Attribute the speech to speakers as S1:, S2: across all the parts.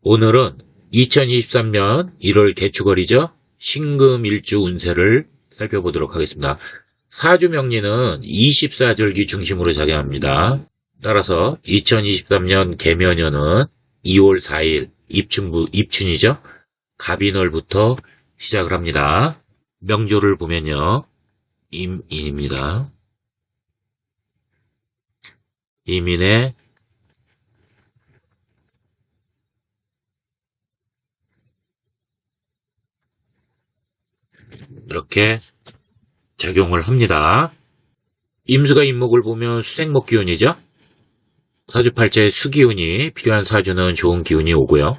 S1: 오늘은 2023년 1월 개축월이죠. 신금일주 운세를 살펴보도록 하겠습니다. 사주 명리는 24절기 중심으로 작용합니다. 따라서 2023년 개면연은 2월 4일 입춘이죠. 갑인월부터 시작을 합니다. 명조를 보면요. 임인입니다. 임인의 이렇게 작용을 합니다. 임수가 임목을 보면 수생목 기운이죠. 사주팔자에 수기운이 필요한 사주는 좋은 기운이 오고요.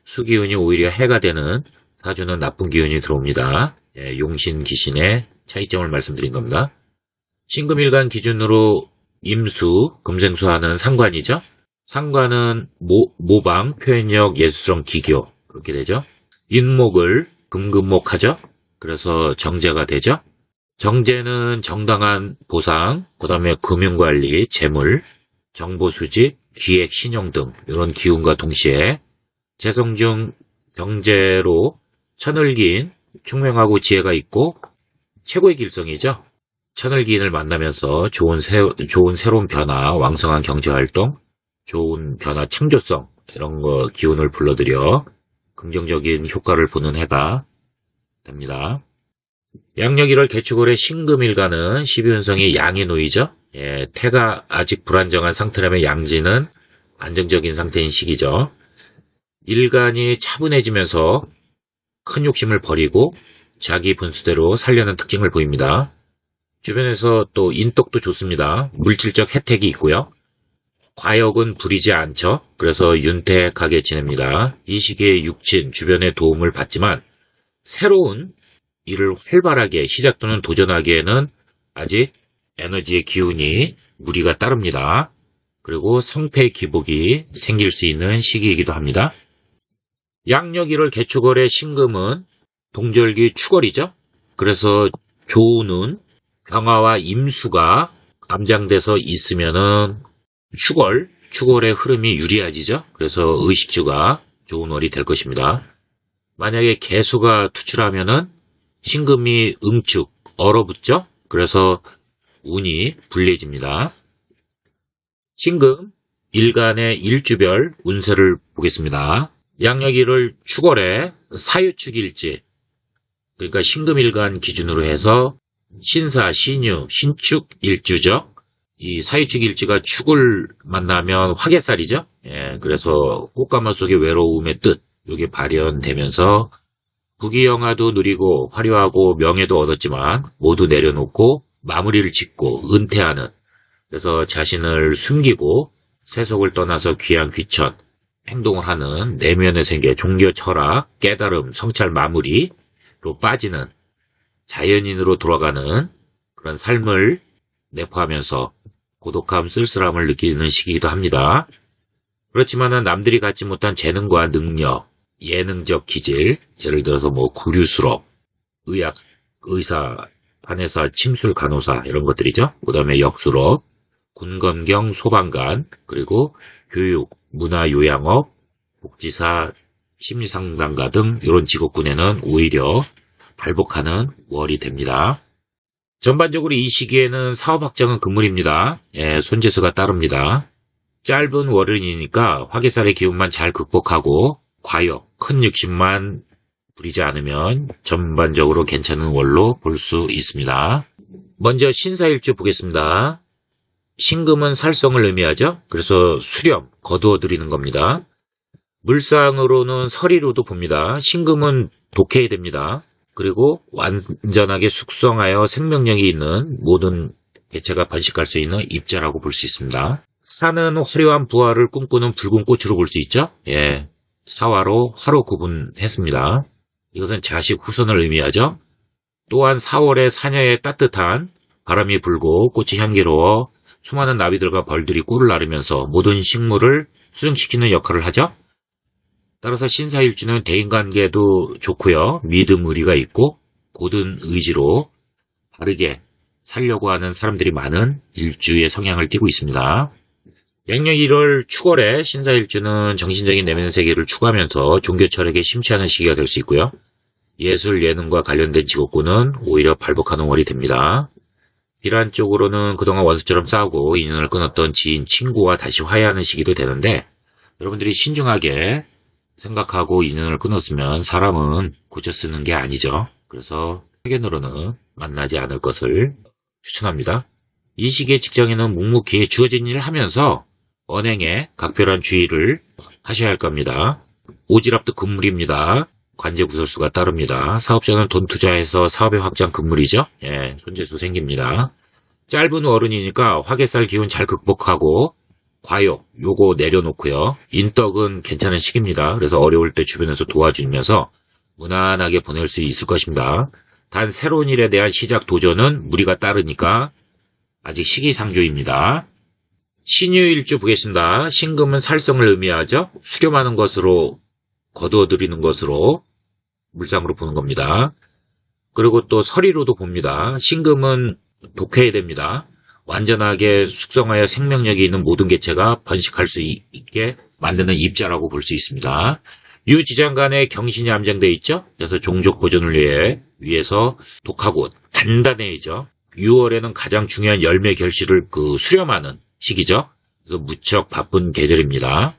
S1: 수기운이 오히려 해가 되는 사주는 나쁜 기운이 들어옵니다. 용신, 기신의 차이점을 말씀드린 겁니다. 신금일간 기준으로 임수, 금생수하는 상관이죠. 상관은 모방, 표현력, 예술성, 기교 그렇게 되죠. 인목을 금금목하죠. 그래서 정제가 되죠. 정제는 정당한 보상, 그 다음에 금융관리, 재물, 정보수집, 기획, 신용 등 이런 기운과 동시에 재성중 병제로 천을기인, 총명하고 지혜가 있고 최고의 길성이죠. 천을기인을 만나면서 좋은 새로운 변화, 왕성한 경제활동, 좋은 변화, 창조성 이런 거 기운을 불러들여 긍정적인 효과를 보는 해가 됩니다. 양력 1월 개축월의 신금일간은 12운성이 양이 놓이죠. 태가 아직 불안정한 상태라면 양지는 안정적인 상태인 시기죠. 일간이 차분해지면서 큰 욕심을 버리고 자기 분수대로 살려는 특징을 보입니다. 주변에서 또 인덕도 좋습니다. 물질적 혜택이 있고요. 과역은 부리지 않죠. 그래서 윤택하게 지냅니다. 이 시기에 육친, 주변의 도움을 받지만 새로운 일을 활발하게 시작 또는 도전하기에는 아직 에너지의 기운이 무리가 따릅니다. 그리고 성패 기복이 생길 수 있는 시기이기도 합니다. 양력 1월 개축월의 신금은 동절기 축월이죠. 그래서 교운은 병화와 임수가 암장돼서 있으면은 축월의 흐름이 유리해지죠. 그래서 의식주가 좋은 월이 될 것입니다. 만약에 개수가 투출하면은 신금이 응축, 얼어붙죠? 그래서 운이 불리해집니다. 신금, 일간의 일주별 운세를 보겠습니다. 양력 1월 축월에 사유축일지, 그러니까 신금일간 기준으로 해서 신사, 신유, 신축 일주죠. 이 사유축일지가 축을 만나면 화개살이죠. 그래서 꽃가마 속의 외로움의 뜻, 이게 발현되면서 부귀영화도 누리고 화려하고 명예도 얻었지만 모두 내려놓고 마무리를 짓고 은퇴하는, 그래서 자신을 숨기고 세속을 떠나서 귀한 귀천 행동을 하는 내면의 세계, 종교 철학, 깨달음, 성찰 마무리로 빠지는 자연인으로 돌아가는 그런 삶을 내포하면서 고독함, 쓸쓸함을 느끼는 시기이기도 합니다. 그렇지만은 남들이 갖지 못한 재능과 능력, 예능적 기질, 예를 들어서 구류수업, 의학, 의사, 판의사, 침술, 간호사 이런 것들이죠. 그 다음에 역수업, 군검경, 소방관, 그리고 교육, 문화, 요양업, 복지사, 심리상담가 등 이런 직업군에는 오히려 발복하는 월이 됩니다. 전반적으로 이 시기에는 사업 확장은 금물입니다. 손재수가 따릅니다. 짧은 월은이니까 화개살의 기운만 잘 극복하고 과역, 큰 욕심만 부리지 않으면 전반적으로 괜찮은 월로 볼 수 있습니다. 먼저 신사일주 보겠습니다. 신금은 살성을 의미하죠. 그래서 수렴, 거두어들이는 겁니다. 물상으로는 서리로도 봅니다. 신금은 독해야 됩니다. 그리고 완전하게 숙성하여 생명력이 있는 모든 개체가 번식할 수 있는 입자라고 볼 수 있습니다. 사는 화려한 부활을 꿈꾸는 붉은 꽃으로 볼 수 있죠. 사화로 화로 구분했습니다. 이것은 자식 후손을 의미하죠. 또한 4월에 사녀의 따뜻한 바람이 불고 꽃이 향기로워 수많은 나비들과 벌들이 꿀을 나르면서 모든 식물을 수정시키는 역할을 하죠. 따라서 신사일주는 대인관계도 좋고요. 믿음, 의리가 있고 고든 의지로 바르게 살려고 하는 사람들이 많은 일주의 성향을 띠고 있습니다. 양력 1월 축월에 신사일주는 정신적인 내면 세계를 추구하면서 종교 철학에 심취하는 시기가 될 수 있고요. 예술, 예능과 관련된 직업군은 오히려 발복하는 월이 됩니다. 비란 쪽으로는 그동안 원수처럼 싸우고 인연을 끊었던 지인, 친구와 다시 화해하는 시기도 되는데 여러분들이 신중하게 생각하고 인연을 끊었으면 사람은 고쳐 쓰는 게 아니죠. 그래서 회견으로는 만나지 않을 것을 추천합니다. 이 시기에 직장에는 묵묵히 주어진 일을 하면서 언행에 각별한 주의를 하셔야 할 겁니다. 오지랖도 금물입니다. 관제 구설수가 따릅니다. 사업자는 돈 투자해서 사업의 확장 금물이죠. 예, 손재수 생깁니다. 짧은 월은이니까 화개살 기운 잘 극복하고 과욕 요거 내려놓고요. 인덕은 괜찮은 시기입니다. 그래서 어려울 때 주변에서 도와주면서 무난하게 보낼 수 있을 것입니다. 단 새로운 일에 대한 시작 도전은 무리가 따르니까 아직 시기상조입니다. 신유일주 보겠습니다. 신금은 살성을 의미하죠. 수렴하는 것으로 거두어들이는 것으로 물상으로 보는 겁니다. 그리고 또 서리로도 봅니다. 신금은 독해야 됩니다. 완전하게 숙성하여 생명력이 있는 모든 개체가 번식할 수 있게 만드는 입자라고 볼 수 있습니다. 유지장 간에 경신이 암장되어 있죠. 그래서 종족 보존을 위해서 독하고 단단해야죠. 6월에는 가장 중요한 열매 결실을 수렴하는 시기죠. 그래서 무척 바쁜 계절입니다.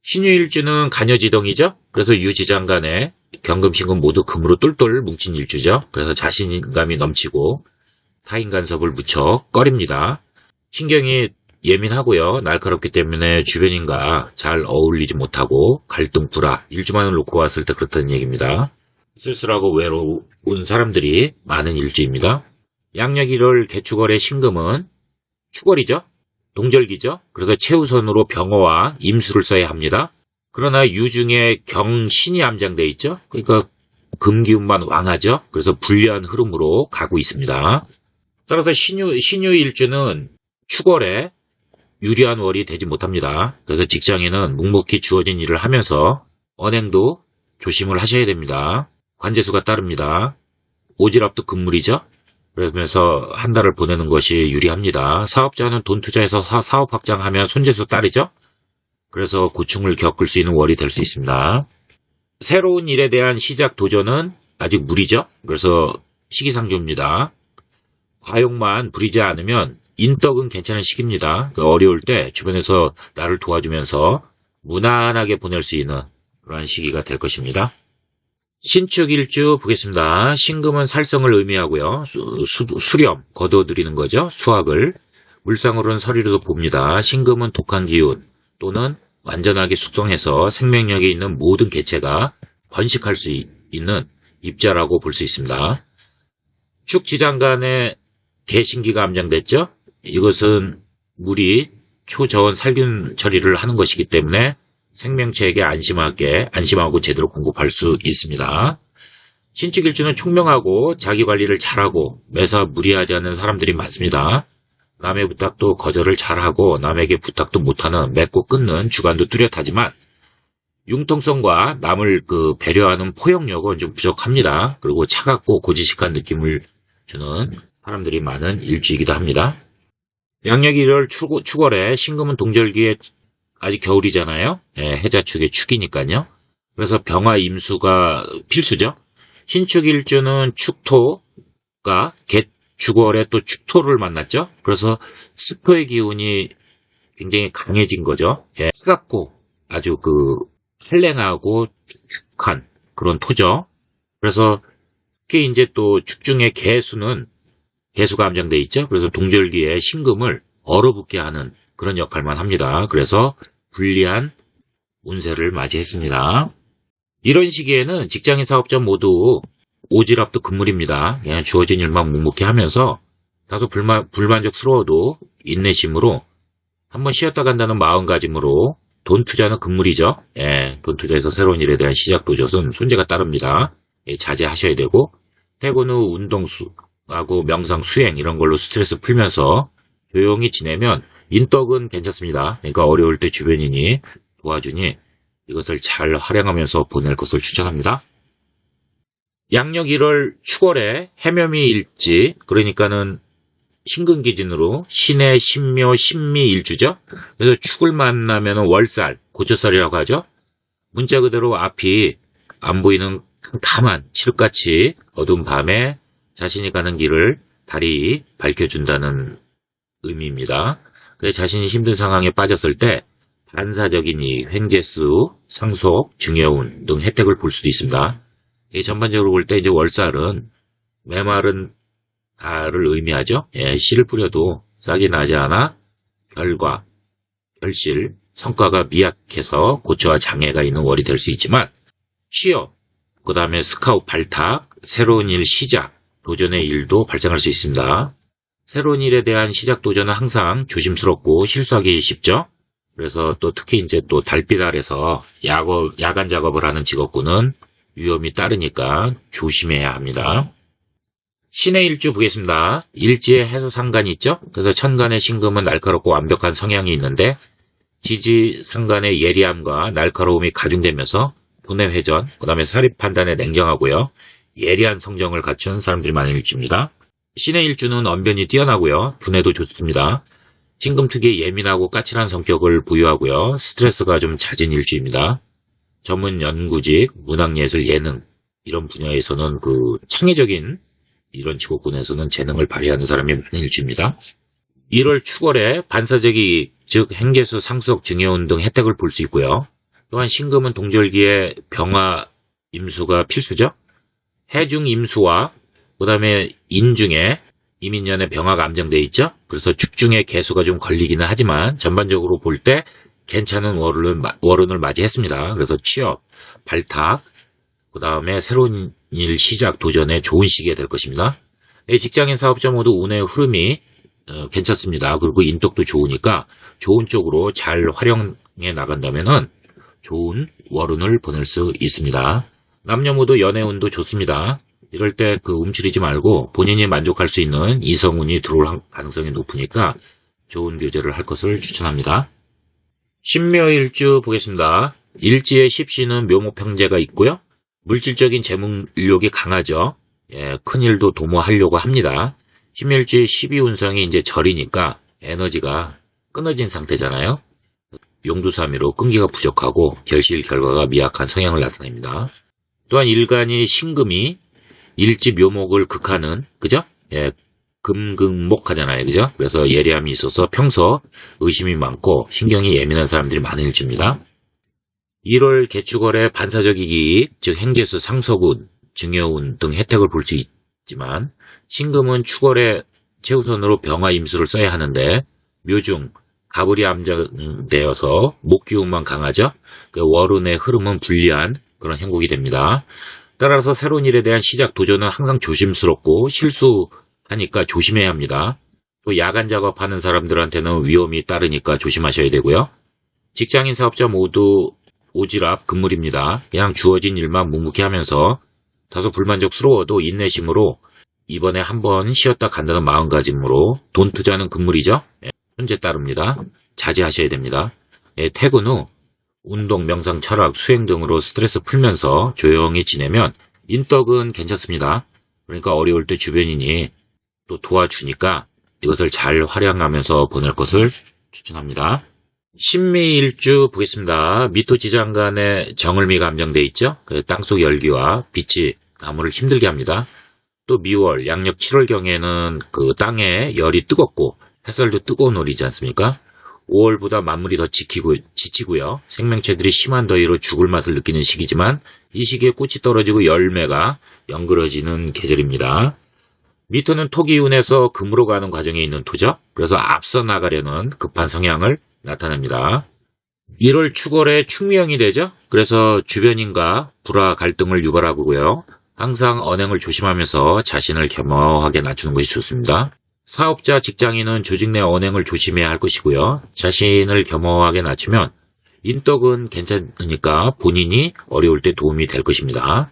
S1: 신유일주는 간여지동이죠. 그래서 유지장 간에 경금신금 모두 금으로 똘똘 뭉친 일주죠. 그래서 자신감이 넘치고 타인 간섭을 무척 꺼립니다. 신경이 예민하고요. 날카롭기 때문에 주변인과 잘 어울리지 못하고 갈등, 불화, 일주만을 놓고 왔을 때 그렇다는 얘기입니다. 쓸쓸하고 외로운 사람들이 많은 일주입니다. 양력 1월 개축월의 신금은 축월이죠. 동절기죠. 그래서 최우선으로 병어와 임수를 써야 합니다. 그러나 유중에 경신이 암장되어 있죠. 그러니까 금기운만 왕하죠. 그래서 불리한 흐름으로 가고 있습니다. 따라서 신유일주는 축월에 유리한 월이 되지 못합니다. 그래서 직장에는 묵묵히 주어진 일을 하면서 언행도 조심을 하셔야 됩니다. 관제수가 따릅니다. 오지랖도 금물이죠. 그러면서 한 달을 보내는 것이 유리합니다. 사업자는 돈 투자해서 사업 확장하면 손재수 따르죠. 그래서 고충을 겪을 수 있는 월이 될 수 있습니다. 새로운 일에 대한 시작 도전은 아직 무리죠. 그래서 시기상조입니다. 과욕만 부리지 않으면 인덕은 괜찮은 시기입니다. 어려울 때 주변에서 나를 도와주면서 무난하게 보낼 수 있는 그러한 시기가 될 것입니다. 신축일주 보겠습니다. 신금은 살성을 의미하고요. 수렴, 거둬들이는 거죠. 수확을. 물상으로는 서리로도 봅니다. 신금은 독한 기운 또는 완전하게 숙성해서 생명력이 있는 모든 개체가 번식할 수 있는 입자라고 볼 수 있습니다. 축지장간에 개신기가 암장됐죠. 이것은 물이 초저온 살균 처리를 하는 것이기 때문에 생명체에게 안심하고 제대로 공급할 수 있습니다. 신축일주는 총명하고 자기관리를 잘하고 매사 무리하지 않는 사람들이 많습니다. 남의 부탁도 거절을 잘하고 남에게 부탁도 못하는 맺고 끊는 주관도 뚜렷하지만 융통성과 남을 배려하는 포용력은 좀 부족합니다. 그리고 차갑고 고지식한 느낌을 주는 사람들이 많은 일주이기도 합니다. 양력 1월 축월에 신금은 동절기에 아직 겨울이잖아요. 예, 해자축의 축이니까요. 그래서 병화 임수가 필수죠. 신축일주는 축토가 개축월에 또 축토를 만났죠. 그래서 습토의 기운이 굉장히 강해진 거죠. 예, 차갑고 아주 한랭하고 축축한 그런 토죠. 그래서 특히 이제 또 축중의 개수가 암장되어 있죠. 그래서 동절기에 신금을 얼어붙게 하는 그런 역할만 합니다. 그래서 불리한 운세를 맞이했습니다. 이런 시기에는 직장인 사업자 모두 오지랖도 금물입니다. 그냥 주어진 일만 묵묵히 하면서 다소 불만족스러워도 인내심으로 한번 쉬었다 간다는 마음가짐으로 돈 투자는 금물이죠. 예, 돈 투자에서 새로운 일에 대한 시작 도전은 손재가 따릅니다. 예, 자제하셔야 되고 퇴근 후 운동하고 명상, 수행 이런 걸로 스트레스 풀면서 조용히 지내면 인덕은 괜찮습니다. 그러니까 어려울 때 주변인이 도와주니 이것을 잘 활용하면서 보낼 것을 추천합니다. 양력 1월 축월에 해묘미 일지, 그러니까는 신금 기준으로 신의 신묘, 신미 일주죠. 그래서 축을 만나면 월살, 고초살이라고 하죠. 문자 그대로 앞이 안 보이는 캄캄한 칠흑같이 어두운 밤에 자신이 가는 길을 달이 밝혀준다는 의미입니다. 자신이 힘든 상황에 빠졌을 때 반사적인 이 횡재수, 상속, 중여운 등 혜택을 볼 수도 있습니다. 전반적으로 볼 때 이제 월살은 메마른 달을 의미하죠. 씨를 뿌려도 싹이 나지 않아 결과, 결실, 성과가 미약해서 고초와 장애가 있는 월이 될 수 있지만 취업, 그 다음에 스카웃 발탁, 새로운 일 시작, 도전의 일도 발생할 수 있습니다. 새로운 일에 대한 시작 도전은 항상 조심스럽고 실수하기 쉽죠. 그래서 또 특히 이제 또 달빛 아래서 야간 작업을 하는 직업군은 위험이 따르니까 조심해야 합니다. 신의 일주 보겠습니다. 일지에 해소 상간이 있죠. 그래서 천간의 신금은 날카롭고 완벽한 성향이 있는데 지지 상간의 예리함과 날카로움이 가중되면서 돈의 회전, 그 다음에 사립 판단에 냉정하고요. 예리한 성정을 갖춘 사람들이 많은 일주입니다. 신의 일주는 언변이 뛰어나고요. 두뇌도 좋습니다. 신금 특유의 예민하고 까칠한 성격을 부유하고요. 스트레스가 좀 잦은 일주입니다. 전문 연구직, 문학예술, 예능 이런 분야에서는 창의적인 이런 직업군에서는 재능을 발휘하는 사람이 많은 일주입니다. 1월 축월에 반사적인 이익, 즉 행계수, 상속, 증여운 등 혜택을 볼 수 있고요. 또한 신금은 동절기에 병화, 임수가 필수죠. 해중 임수와 그 다음에 인중에 이민년에 병화가 암정되어 있죠. 그래서 축중에 개수가 좀 걸리기는 하지만 전반적으로 볼 때 괜찮은 월운을 맞이했습니다. 그래서 취업, 발탁, 그 다음에 새로운 일 시작, 도전에 좋은 시기가 될 것입니다. 직장인 사업자 모두 운의 흐름이 괜찮습니다. 그리고 인덕도 좋으니까 좋은 쪽으로 잘 활용해 나간다면은 좋은 월운을 보낼 수 있습니다. 남녀 모두 연애운도 좋습니다. 이럴 때 움츠리지 말고 본인이 만족할 수 있는 이성운이 들어올 가능성이 높으니까 좋은 교제를 할 것을 추천합니다. 신묘일주 보겠습니다. 일지에 십시는 묘목평제가 있고요. 물질적인 재물욕이 강하죠. 큰 일도 도모하려고 합니다. 신묘일주의 12운성이 이제 절이니까 에너지가 끊어진 상태잖아요. 용두사미로 끈기가 부족하고 결실 결과가 미약한 성향을 나타냅니다. 또한 일간이 신금이 일지 묘목을 극하는, 그죠? 금극목 하잖아요. 그죠? 그래서 예리함이 있어서 평소 의심이 많고 신경이 예민한 사람들이 많은 일주입니다. 1월 개축월에 반사적인 이익, 즉 행계수, 상속운, 증여운 등 혜택을 볼 수 있지만 신금은 축월에 최우선으로 병화 임수를 써야 하는데 묘중, 가불이 암정되어서 목기운만 강하죠. 월운의 흐름은 불리한 그런 행국이 됩니다. 따라서 새로운 일에 대한 시작, 도전은 항상 조심스럽고 실수하니까 조심해야 합니다. 또 야간 작업하는 사람들한테는 위험이 따르니까 조심하셔야 되고요. 직장인 사업자 모두 오지랖 금물입니다. 그냥 주어진 일만 묵묵히 하면서 다소 불만족스러워도 인내심으로 이번에 한번 쉬었다 간다는 마음가짐으로 돈 투자는 금물이죠. 현재 따릅니다. 자제하셔야 됩니다. 퇴근 후 운동, 명상, 철학, 수행 등으로 스트레스 풀면서 조용히 지내면 인덕은 괜찮습니다. 그러니까 어려울 때 주변인이 또 도와주니까 이것을 잘 활용하면서 보낼 것을 추천합니다. 신미일주 보겠습니다. 미토지장 간에 정을미가 함정되어 있죠. 땅속 열기와 빛이 나무를 힘들게 합니다. 또 미월, 양력 7월경에는 땅에 열이 뜨겁고 햇살도 뜨거운 월이지 않습니까? 5월보다 만물이 더 지치고요. 생명체들이 심한 더위로 죽을 맛을 느끼는 시기지만 이 시기에 꽃이 떨어지고 열매가 연그러지는 계절입니다. 미토는 토기운에서 금으로 가는 과정에 있는 토죠. 그래서 앞서 나가려는 급한 성향을 나타냅니다. 1월 축월에 축미형이 되죠. 그래서 주변인과 불화 갈등을 유발하고요. 항상 언행을 조심하면서 자신을 겸허하게 낮추는 것이 좋습니다. 사업자, 직장인은 조직 내 언행을 조심해야 할 것이고요. 자신을 겸허하게 낮추면 인덕은 괜찮으니까 본인이 어려울 때 도움이 될 것입니다.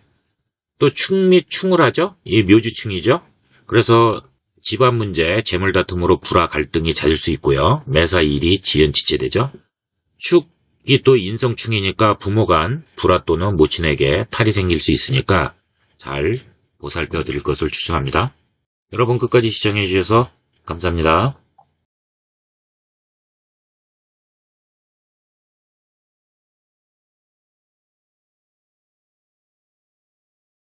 S1: 또 축 및 충을 하죠. 이 묘주충이죠. 그래서 집안 문제, 재물 다툼으로 불화 갈등이 잦을 수 있고요. 매사 일이 지연지체되죠. 축이 또 인성충이니까 부모 간 불화 또는 모친에게 탈이 생길 수 있으니까 잘 보살펴 드릴 것을 추천합니다. 여러분 끝까지 시청해 주셔서 감사합니다.